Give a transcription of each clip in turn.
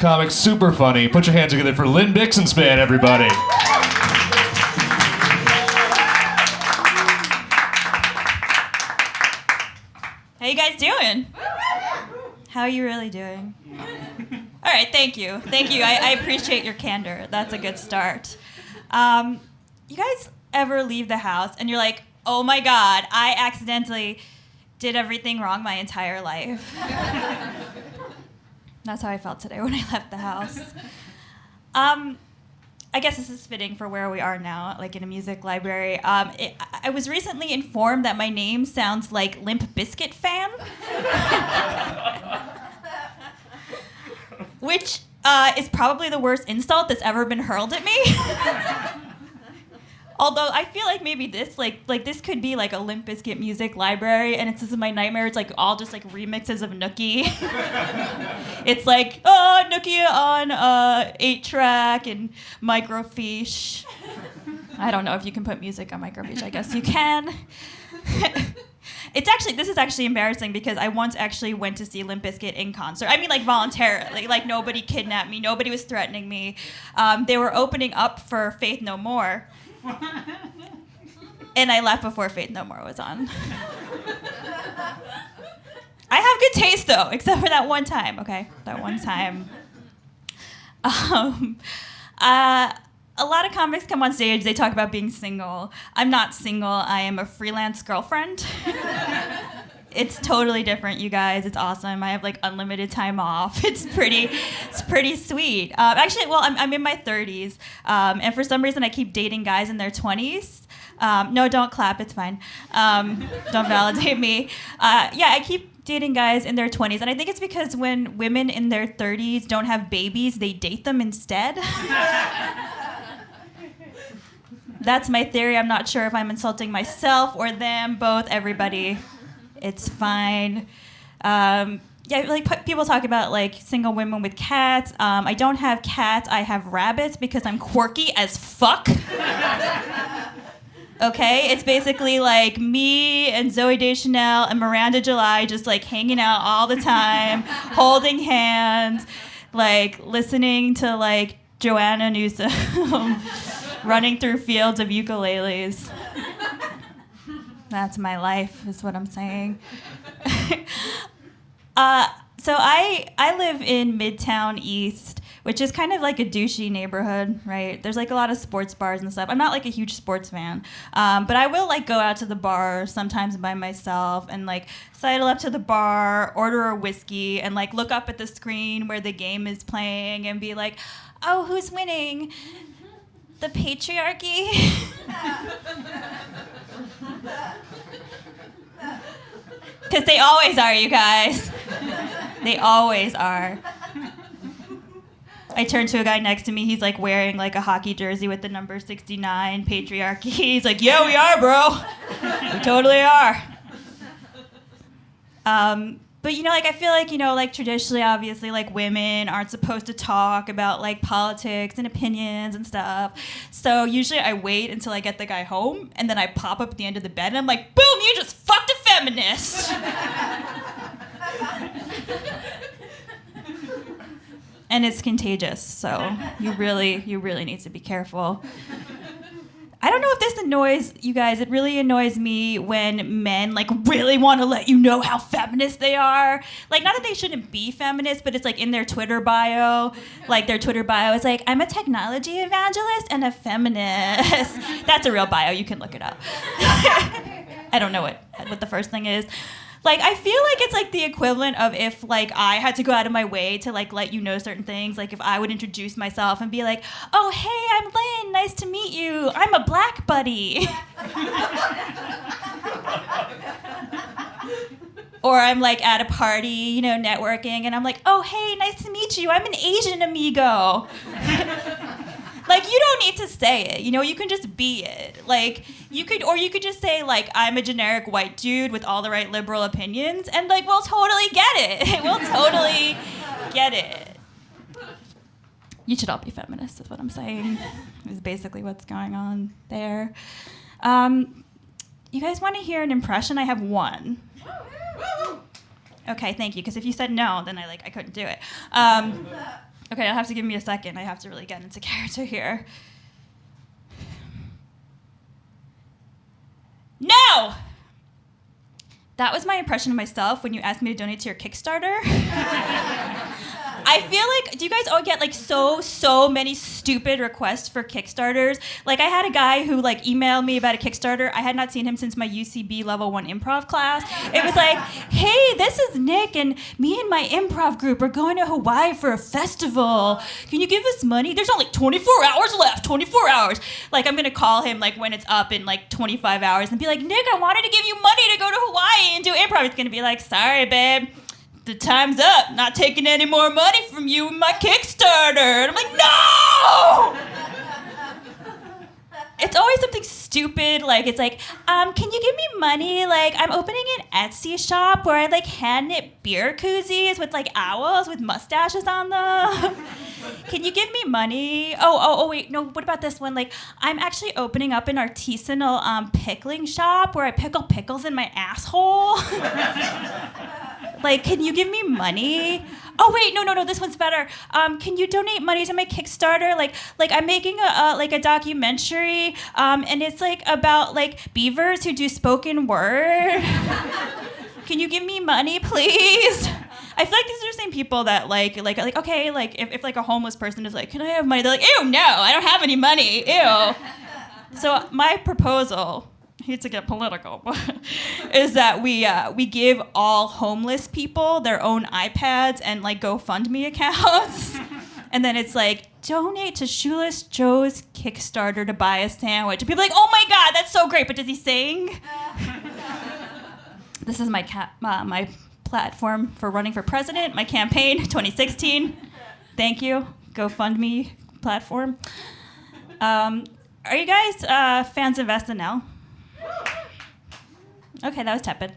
comic, super funny. Put your hands together for Lynn Bixenspan, everybody. How you guys doing? How are you really doing? All right, thank you. Thank you. I appreciate your candor. That's a good start. You guys ever leave the house and you're like, oh my God, I accidentally did everything wrong my entire life? That's how I felt today when I left the house. I guess this is fitting for where we are now, like in a music library. I was recently informed that my name sounds like Limp Bizkit which is probably the worst insult that's ever been hurled at me. Although I feel like maybe this, like this could be like a Limp Bizkit music library, and it's just in my nightmare. It's like all just like remixes of Nookie. It's like, oh, Nookie on 8-track and microfiche. I don't know if you can put music on microfiche. I guess you can. This is actually embarrassing because I once actually went to see Limp Bizkit in concert. I mean, like voluntarily. Like nobody kidnapped me. Nobody was threatening me. They were opening up for Faith No More. And I left before Faith No More was on. I have good taste though, except for that one time, okay? That one time. A lot of comics come on stage, they talk about being single. I'm not single, I am a freelance girlfriend. It's totally different, you guys. It's awesome. I have like unlimited time off. It's pretty sweet. Actually, well, I'm in my 30s, and for some reason I keep dating guys in their 20s. No, don't clap. It's fine. Don't validate me. Yeah, I keep dating guys in their 20s, and I think it's because when women in their 30s don't have babies, they date them instead. That's my theory. I'm not sure if I'm insulting myself or them, both, everybody. It's fine. Yeah, like people talk about like single women with cats. I don't have cats. I have rabbits because I'm quirky as fuck. Okay, it's basically like me and Zooey Deschanel and Miranda July just like hanging out all the time, holding hands, like listening to like Joanna Newsom running through fields of ukuleles. That's my life, is what I'm saying. So I live in Midtown East, which is kind of like a douchey neighborhood, right? There's like a lot of sports bars and stuff. I'm not like a huge sports fan, but I will like go out to the bar sometimes by myself and like sidle up to the bar, order a whiskey, and like look up at the screen where the game is playing and be like, oh, who's winning? The patriarchy? Because they always are, you guys. They always are. I turned to a guy next to me. He's like wearing like a hockey jersey with the number 69, patriarchy. He's like, yeah, we are, bro. We totally are. But, you know, like, I feel like, you know, like, traditionally, obviously, like, women aren't supposed to talk about, like, politics and opinions and stuff. So usually I wait until I get the guy home, and then I pop up at the end of the bed, and I'm like, boom, you just fucked a feminist. And it's contagious, so you really need to be careful. I don't know if this annoys you guys. It really annoys me when men like really want to let you know how feminist they are. Like, not that they shouldn't be feminist, but it's like in their Twitter bio. Like their Twitter bio is like, I'm a technology evangelist and a feminist. That's a real bio. You can look it up. I don't know what the first thing is. Like, I feel like it's like the equivalent of if like I had to go out of my way to like let you know certain things. Like if I would introduce myself and be like, oh, hey, I'm Lynn, nice to meet you. I'm a black buddy. Or I'm like at a party, you know, networking, and I'm like, oh, hey, nice to meet you. I'm an Asian amigo. Like, you don't need to say it, you know, you can just be it. Like, you could just say, like, I'm a generic white dude with all the right liberal opinions, and, like, we'll totally get it. We'll totally get it. You should all be feminists, is what I'm saying, is basically what's going on there. You guys want to hear an impression? I have one. Okay, thank you, because if you said no, then I couldn't do it. Okay, you'll have to give me a second. I have to really get into character here. No! That was my impression of myself when you asked me to donate to your Kickstarter. I feel like, do you guys all get like so many stupid requests for Kickstarters? Like I had a guy who like emailed me about a Kickstarter. I had not seen him since my UCB level 1 improv class. It was like, hey, this is Nick and me and my improv group are going to Hawaii for a festival. Can you give us money? There's only 24 hours left, 24 hours. Like I'm gonna call him like when it's up in like 25 hours and be like, Nick, I wanted to give you money to go to Hawaii and do improv. It's gonna be like, sorry, babe. The time's up. Not taking any more money from you in my Kickstarter. And I'm like, no! It's always something stupid. Like, it's like, can you give me money? Like, I'm opening an Etsy shop where I, like, hand knit beer koozies with, like, owls with mustaches on them. Can you give me money? Oh, wait, no, what about this one? Like, I'm actually opening up an artisanal pickling shop where I pickle pickles in my asshole. Like, can you give me money? Oh wait, no, this one's better. Can you donate money to my Kickstarter? Like I'm making a documentary, and it's like about like beavers who do spoken word. Can you give me money, please? I feel like these are the same people that like okay, like if like a homeless person is like, can I have money? They're like, ew, no, I don't have any money, ew. So my proposal, I hate to get political, is that we give all homeless people their own iPads and like GoFundMe accounts. And then it's like, donate to Shoeless Joe's Kickstarter to buy a sandwich. And people are like, oh my God, that's so great, but does he sing? This is my my platform for running for president, my campaign, 2016. Thank you, GoFundMe platform. Are you guys fans of SNL? Okay, that was tepid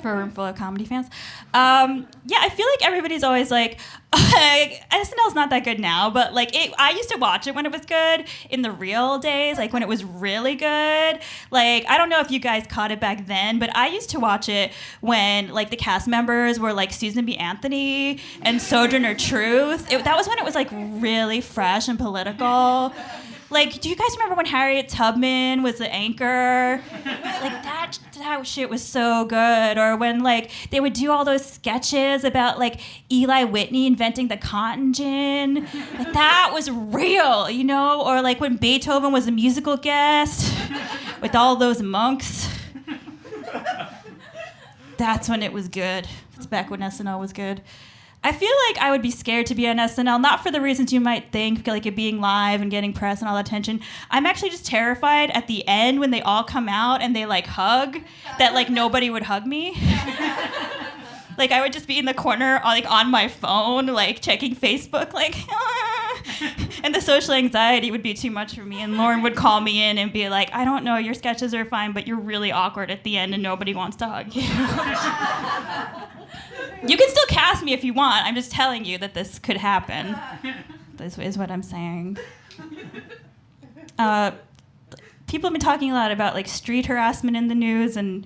for a room full of comedy fans. Yeah, I feel like everybody's always like, SNL's not that good now, but like I used to watch it when it was good in the real days, like when it was really good. Like, I don't know if you guys caught it back then, but I used to watch it when like the cast members were like Susan B. Anthony and Sojourner Truth. That was when it was like really fresh and political. Like, do you guys remember when Harriet Tubman was the anchor? Like, that shit was so good. Or when, like, they would do all those sketches about, like, Eli Whitney inventing the cotton gin. Like, that was real, you know? Or, like, when Beethoven was a musical guest with all those monks. That's when it was good. It's back when SNL was good. I feel like I would be scared to be on SNL, not for the reasons you might think, like it being live and getting press and all that attention. I'm actually just terrified at the end when they all come out and they like hug, that like nobody would hug me. Like I would just be in the corner, like on my phone, like checking Facebook, like, and the social anxiety would be too much for me. And Lauren would call me in and be like, I don't know, your sketches are fine, but you're really awkward at the end and nobody wants to hug you. You can still cast me if you want. I'm just telling you that this could happen. This is what I'm saying. People have been talking a lot about like street harassment in the news, and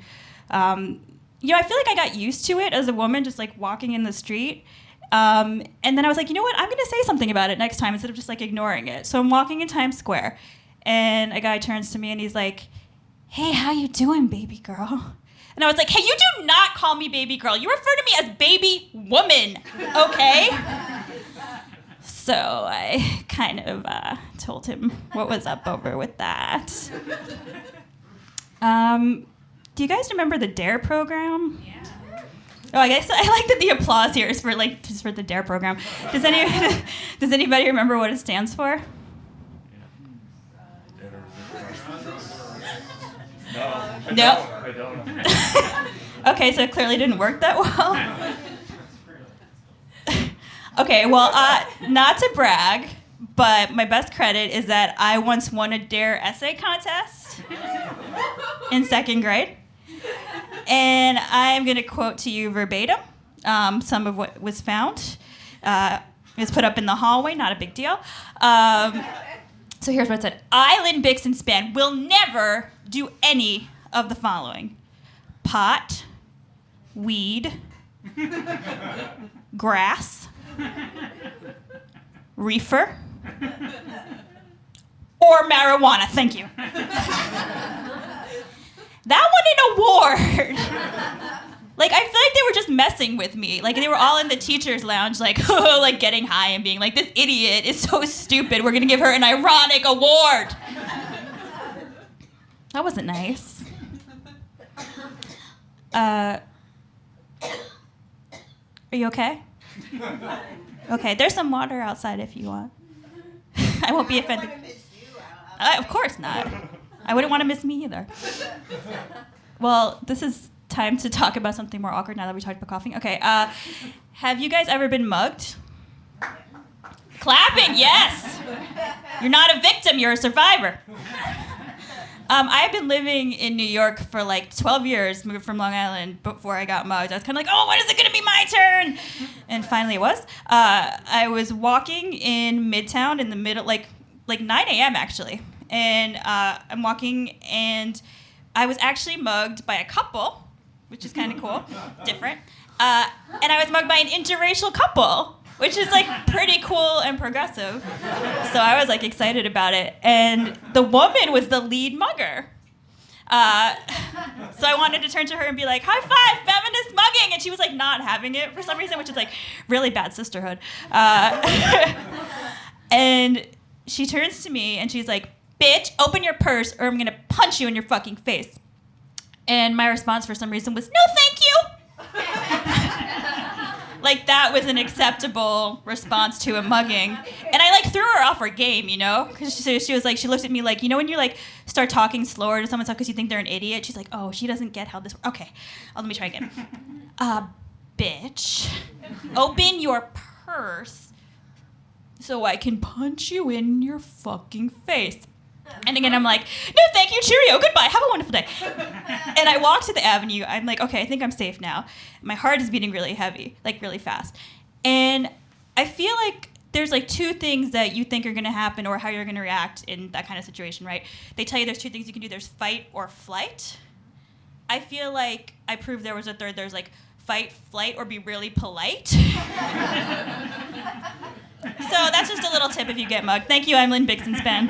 you know, I feel like I got used to it as a woman, just like walking in the street. And then I was like, you know what? I'm gonna say something about it next time instead of just like ignoring it. So I'm walking in Times Square, and a guy turns to me and he's like, "Hey, how you doing, baby girl?" And I was like, hey, you do not call me baby girl. You refer to me as baby woman, okay? So I kind of told him what was up over with that. Do you guys remember the DARE program? Yeah. Oh, I guess I like that the applause here is for like just for the DARE program. Does anybody remember what it stands for? No. I don't. Okay, so it clearly didn't work that well. Okay, well, not to brag, but my best credit is that I once won a DARE essay contest in second grade. And I'm going to quote to you verbatim some of what was found. It was put up in the hallway, not a big deal. So here's what it said. I, Lynn Bixenspan, will never do any of the following: pot, weed, grass, Reefer? Or marijuana, thank you. That won an award. Like, I feel like they were just messing with me. Like, they were all in the teacher's lounge, like, like getting high and being like, this idiot is so stupid. We're gonna give her an ironic award. That wasn't nice. Are you okay? Okay, there's some water outside if you want. I won't be offended. Of course not. I wouldn't want to miss me either. Well, this is time to talk about something more awkward now that we talked about coughing. Okay, have you guys ever been mugged? Clapping, yes! You're not a victim, you're a survivor. I've been living in New York for like 12 years, moved from Long Island before I got mugged. I was kind of like, oh, when is it gonna be my turn? And finally it was. I was walking in Midtown in the middle, like 9 a.m. actually. And I'm walking and I was actually mugged by a couple, which is kind of cool, different. And I was mugged by an interracial couple, which is like pretty cool and progressive. So I was like excited about it. And the woman was the lead mugger. So I wanted to turn to her and be like, high five, feminist mugging. And she was like not having it for some reason, which is like really bad sisterhood. And she turns to me and she's like, bitch, open your purse or I'm gonna punch you in your fucking face. And my response for some reason was, no, thank you. Like that was an acceptable response to a mugging. And I like threw her off her game, you know? Because she was like, she looked at me like, you know when you like start talking slower to someone because you think they're an idiot? She's like, oh, she doesn't get how this works. Okay, let me try again. Bitch, open your purse so I can punch you in your fucking face. And again, I'm like, no, thank you, cheerio, goodbye, have a wonderful day. And I walk to the avenue. I'm like, okay, I think I'm safe now. My heart is beating really heavy, like really fast. And I feel like there's like two things that you think are gonna happen or how you're gonna react in that kind of situation, right? They tell you there's two things you can do. There's fight or flight. I feel like I proved there was a third. There's like fight, flight, or be really polite. So that's just a little tip if you get mugged. Thank you, I'm Lynn Bixenspan.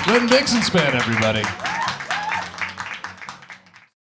Lynn Bixenspan, everybody.